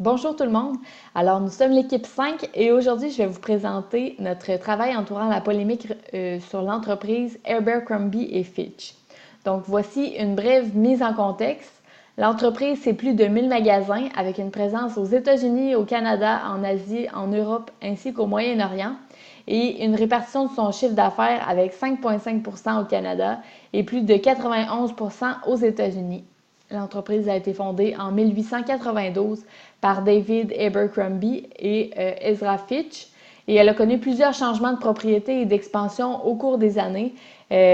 Bonjour tout le monde. Alors, nous sommes l'équipe 5 et aujourd'hui, je vais vous présenter notre travail entourant la polémique sur l'entreprise Abercrombie et Fitch. Donc, voici une brève mise en contexte. L'entreprise, c'est plus de 1000 magasins avec une présence aux États-Unis, au Canada, en Asie, en Europe ainsi qu'au Moyen-Orient et une répartition de son chiffre d'affaires avec 5,5% au Canada et plus de 91% aux États-Unis. L'entreprise a été fondée en 1892 par David Abercrombie et Ezra Fitch et elle a connu plusieurs changements de propriété et d'expansion au cours des années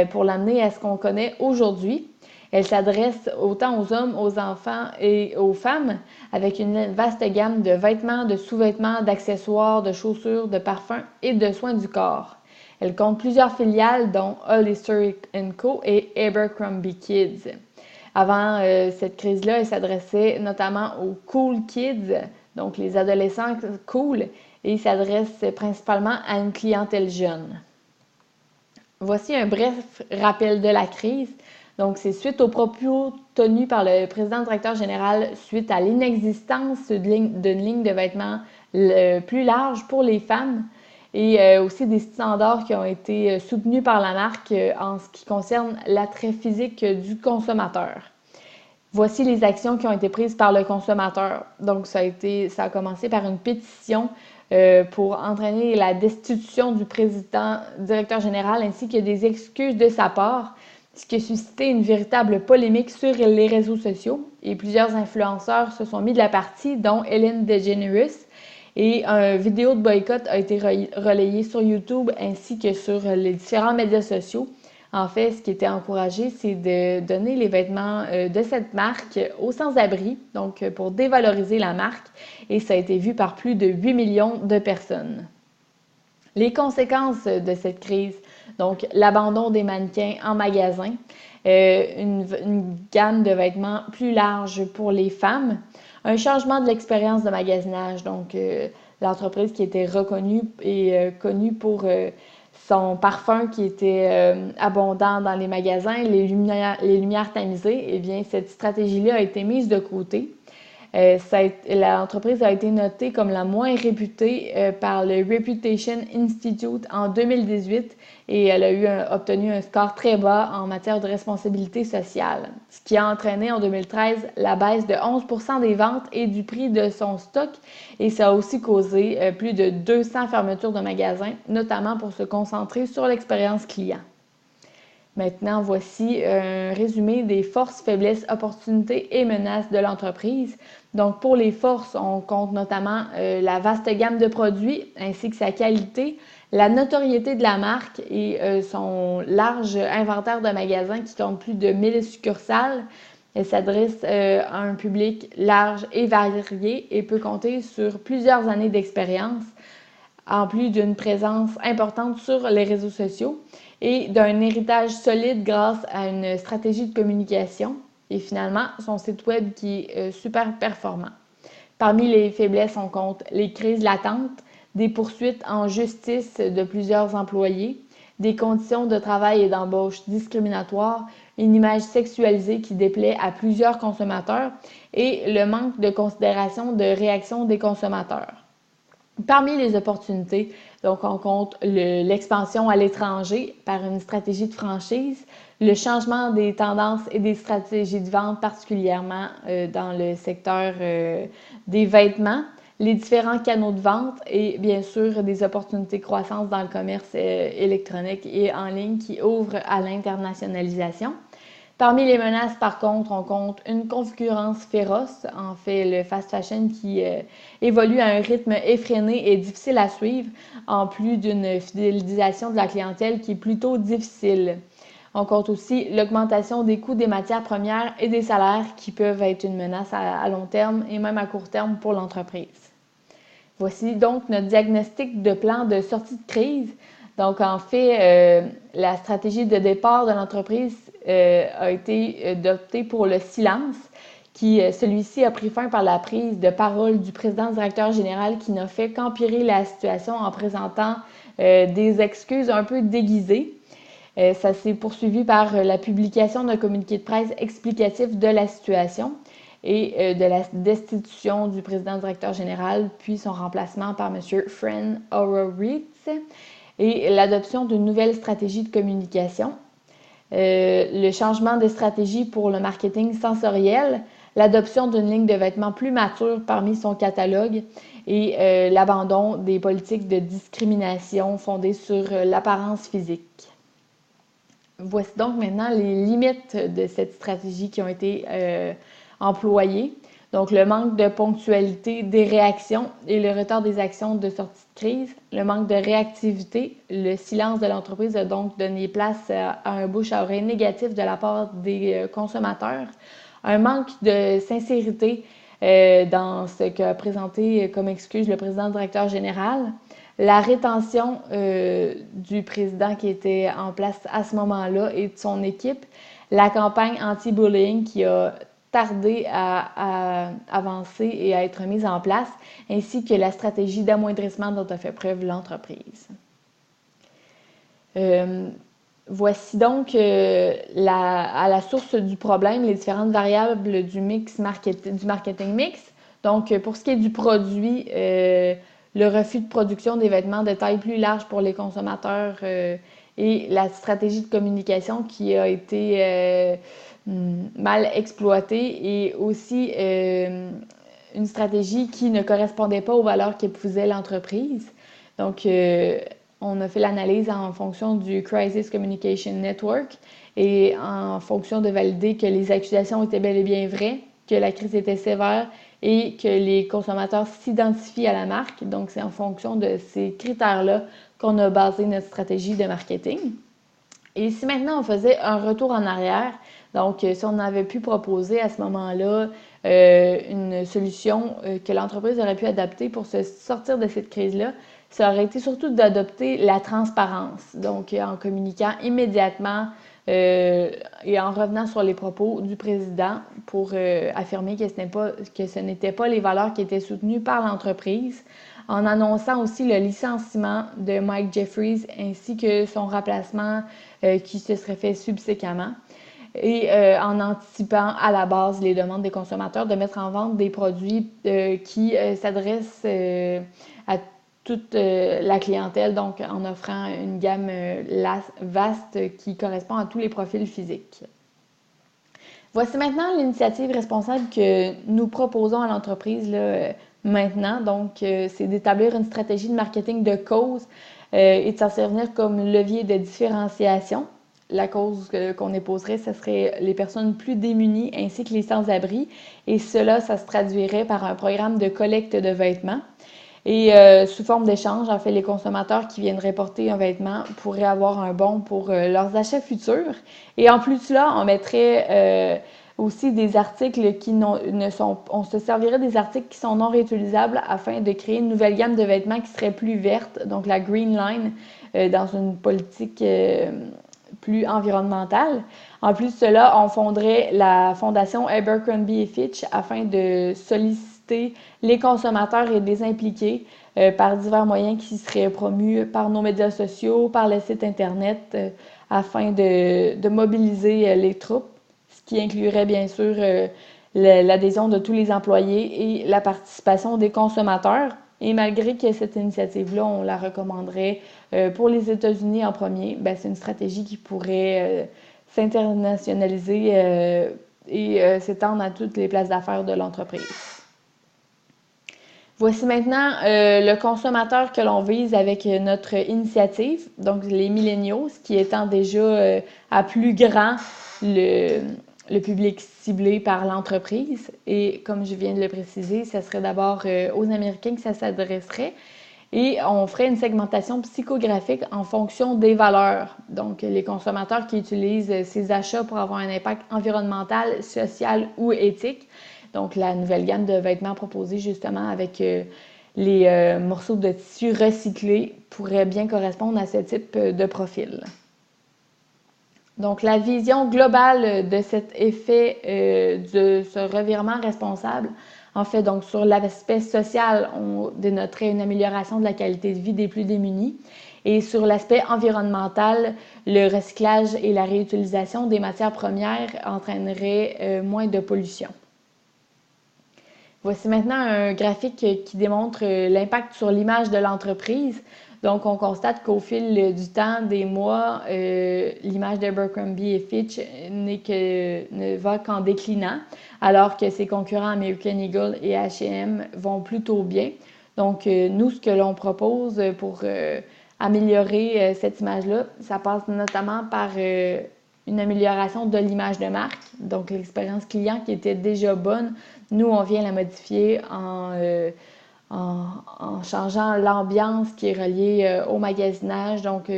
pour l'amener à ce qu'on connaît aujourd'hui. Elle s'adresse autant aux hommes, aux enfants et aux femmes avec une vaste gamme de vêtements, de sous-vêtements, d'accessoires, de chaussures, de parfums et de soins du corps. Elle compte plusieurs filiales dont Hollister & Co et Abercrombie Kids. Avant cette crise-là, elle s'adressait notamment aux cool kids, donc les adolescents cool, et il s'adresse principalement à une clientèle jeune. Voici un bref rappel de la crise. Donc, c'est suite aux propos tenus par le président directeur général suite à l'inexistence d'une ligne de vêtements plus large pour les femmes et aussi des standards qui ont été soutenus par la marque en ce qui concerne l'attrait physique du consommateur. Voici les actions qui ont été prises par le consommateur. Donc, ça a commencé par une pétition pour entraîner la destitution du président directeur général ainsi que des excuses de sa part, ce qui a suscité une véritable polémique sur les réseaux sociaux. Et plusieurs influenceurs se sont mis de la partie, dont Ellen DeGeneres. Et une vidéo de boycott a été relayée sur YouTube ainsi que sur les différents médias sociaux. En fait, ce qui était encouragé, c'est de donner les vêtements de cette marque aux sans-abri, donc pour dévaloriser la marque, et ça a été vu par plus de 8 millions de personnes. Les conséquences de cette crise, donc l'abandon des mannequins en magasin, une gamme de vêtements plus large pour les femmes, un changement de l'expérience de magasinage, donc l'entreprise qui était reconnue et connue pour son parfum qui était abondant dans les magasins, les lumières tamisées, eh bien, cette stratégie-là a été mise de côté. L'entreprise a été notée comme la moins réputée par le Reputation Institute en 2018 et elle a obtenu un score très bas en matière de responsabilité sociale, ce qui a entraîné en 2013 la baisse de 11% des ventes et du prix de son stock et ça a aussi causé plus de 200 fermetures de magasins, notamment pour se concentrer sur l'expérience client. Maintenant, voici un résumé des forces, faiblesses, opportunités et menaces de l'entreprise. Donc, pour les forces, on compte notamment la vaste gamme de produits ainsi que sa qualité, la notoriété de la marque et son large inventaire de magasins qui compte plus de 1000 succursales. Elle s'adresse à un public large et varié et peut compter sur plusieurs années d'expérience, en plus d'une présence importante sur les réseaux sociaux et d'un héritage solide grâce à une stratégie de communication et finalement son site web qui est super performant. Parmi les faiblesses, on compte les crises latentes, des poursuites en justice de plusieurs employés, des conditions de travail et d'embauche discriminatoires, une image sexualisée qui déplaît à plusieurs consommateurs et le manque de considération de réaction des consommateurs. Parmi les opportunités, donc on compte l'expansion à l'étranger par une stratégie de franchise, le changement des tendances et des stratégies de vente, particulièrement dans le secteur des vêtements, les différents canaux de vente et bien sûr des opportunités de croissance dans le commerce électronique et en ligne qui ouvrent à l'internationalisation. Parmi les menaces, par contre, on compte une concurrence féroce, en fait le fast fashion qui évolue à un rythme effréné et difficile à suivre, en plus d'une fidélisation de la clientèle qui est plutôt difficile. On compte aussi l'augmentation des coûts des matières premières et des salaires qui peuvent être une menace à long terme et même à court terme pour l'entreprise. Voici donc notre diagnostic de plan de sortie de crise. Donc, en fait, la stratégie de départ de l'entreprise a été adoptée pour le silence, celui-ci a pris fin par la prise de parole du président directeur général qui n'a fait qu'empirer la situation en présentant des excuses un peu déguisées. Ça s'est poursuivi par la publication d'un communiqué de presse explicatif de la situation. et de la destitution du président-directeur général, puis son remplacement par M. Fran Horowitz, et l'adoption d'une nouvelle stratégie de communication, le changement de stratégie pour le marketing sensoriel, l'adoption d'une ligne de vêtements plus mature parmi son catalogue et l'abandon des politiques de discrimination fondées sur l'apparence physique. Voici donc maintenant les limites de cette stratégie qui ont été employées. Donc, le manque de ponctualité des réactions et le retard des actions de sortie de crise, le manque de réactivité, le silence de l'entreprise a donc donné place à un bouche à oreille négatif de la part des consommateurs, un manque de sincérité dans ce qu'a présenté comme excuse le président-directeur général, la rétention du président qui était en place à ce moment-là et de son équipe, la campagne anti-bullying qui a tardé à avancer et à être mise en place, ainsi que la stratégie d'amoindrissement dont a fait preuve l'entreprise. Voici donc à la source du problème les différentes variables du marketing mix. Donc, pour ce qui est du produit, le refus de production des vêtements de taille plus large pour les consommateurs et la stratégie de communication qui a été mal exploitée et aussi une stratégie qui ne correspondait pas aux valeurs qu'épousait l'entreprise. Donc, on a fait l'analyse en fonction du Crisis Communication Network et en fonction de valider que les accusations étaient bel et bien vraies, que la crise était sévère et que les consommateurs s'identifient à la marque. Donc, c'est en fonction de ces critères-là qu'on a basé notre stratégie de marketing. Et si maintenant on faisait un retour en arrière, donc si on avait pu proposer à ce moment-là une solution que l'entreprise aurait pu adapter pour se sortir de cette crise-là, ça aurait été surtout d'adopter la transparence, donc en communiquant immédiatement et en revenant sur les propos du président pour affirmer que ce n'étaient pas les valeurs qui étaient soutenues par l'entreprise, en annonçant aussi le licenciement de Mike Jeffries ainsi que son remplacement qui se serait fait subséquemment et en anticipant à la base les demandes des consommateurs de mettre en vente des produits qui s'adressent à toute la clientèle, donc en offrant une gamme vaste qui correspond à tous les profils physiques. Voici maintenant l'initiative responsable que nous proposons à l'entreprise maintenant. Donc, c'est d'établir une stratégie de marketing de cause et de s'en servir comme levier de différenciation. La cause qu'on déposerait, ce serait les personnes plus démunies ainsi que les sans-abri. Et cela, ça se traduirait par un programme de collecte de vêtements. Et sous forme d'échange, en fait, les consommateurs qui viendraient porter un vêtement pourraient avoir un bon pour leurs achats futurs. Et en plus de cela, on mettrait aussi des articles qui on se servirait des articles qui sont non réutilisables afin de créer une nouvelle gamme de vêtements qui serait plus verte, donc la Green Line, dans une politique plus environnementale. En plus de cela, on fonderait la fondation Abercrombie & Fitch afin de solliciter les consommateurs et de les impliquer par divers moyens qui seraient promus par nos médias sociaux, par le site Internet, afin de mobiliser les troupes, ce qui inclurait bien sûr l'adhésion de tous les employés et la participation des consommateurs. Et malgré que cette initiative-là, on la recommanderait pour les États-Unis en premier, ben, c'est une stratégie qui pourrait s'internationaliser et s'étendre à toutes les places d'affaires de l'entreprise. Voici maintenant le consommateur que l'on vise avec notre initiative, donc les milléniaux, qui étant déjà à plus grand le public ciblé par l'entreprise. Et comme je viens de le préciser, ça serait d'abord aux Américains que ça s'adresserait. Et on ferait une segmentation psychographique en fonction des valeurs. Donc, les consommateurs qui utilisent ces achats pour avoir un impact environnemental, social ou éthique. Donc, la nouvelle gamme de vêtements proposée justement avec les morceaux de tissu recyclés pourrait bien correspondre à ce type de profil. Donc, la vision globale de cet effet de ce revirement responsable, en fait, donc sur l'aspect social, on dénoterait une amélioration de la qualité de vie des plus démunis. Et sur l'aspect environnemental, le recyclage et la réutilisation des matières premières entraîneraient moins de pollution. Voici maintenant un graphique qui démontre l'impact sur l'image de l'entreprise. Donc, on constate qu'au fil du temps, des mois, l'image d'Abercrombie Fitch ne va qu'en déclinant, alors que ses concurrents American Eagle et H&M vont plutôt bien. Donc, nous, ce que l'on propose pour améliorer cette image-là, ça passe notamment par une amélioration de l'image de marque, donc l'expérience client qui était déjà bonne. Nous, on vient la modifier en changeant l'ambiance qui est reliée au magasinage, donc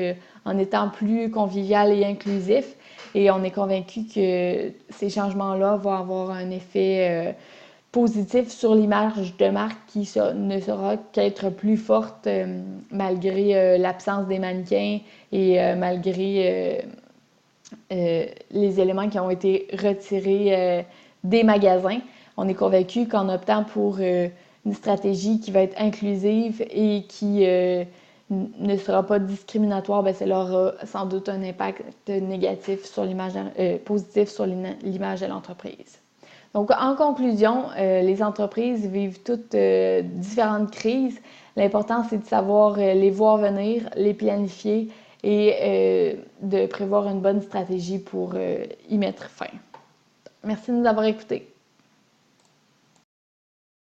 en étant plus convivial et inclusif. Et on est convaincu que ces changements-là vont avoir un effet positif sur l'image de marque qui ne sera qu'être plus forte malgré l'absence des mannequins et malgré les éléments qui ont été retirés des magasins. On est convaincu qu'en optant pour une stratégie qui va être inclusive et qui ne sera pas discriminatoire, bien, cela aura sans doute un impact négatif sur l'image, positif sur l'image de l'entreprise. Donc, en conclusion, les entreprises vivent toutes différentes crises. L'important, c'est de savoir les voir venir, les planifier et de prévoir une bonne stratégie pour y mettre fin. Merci de nous avoir écoutés.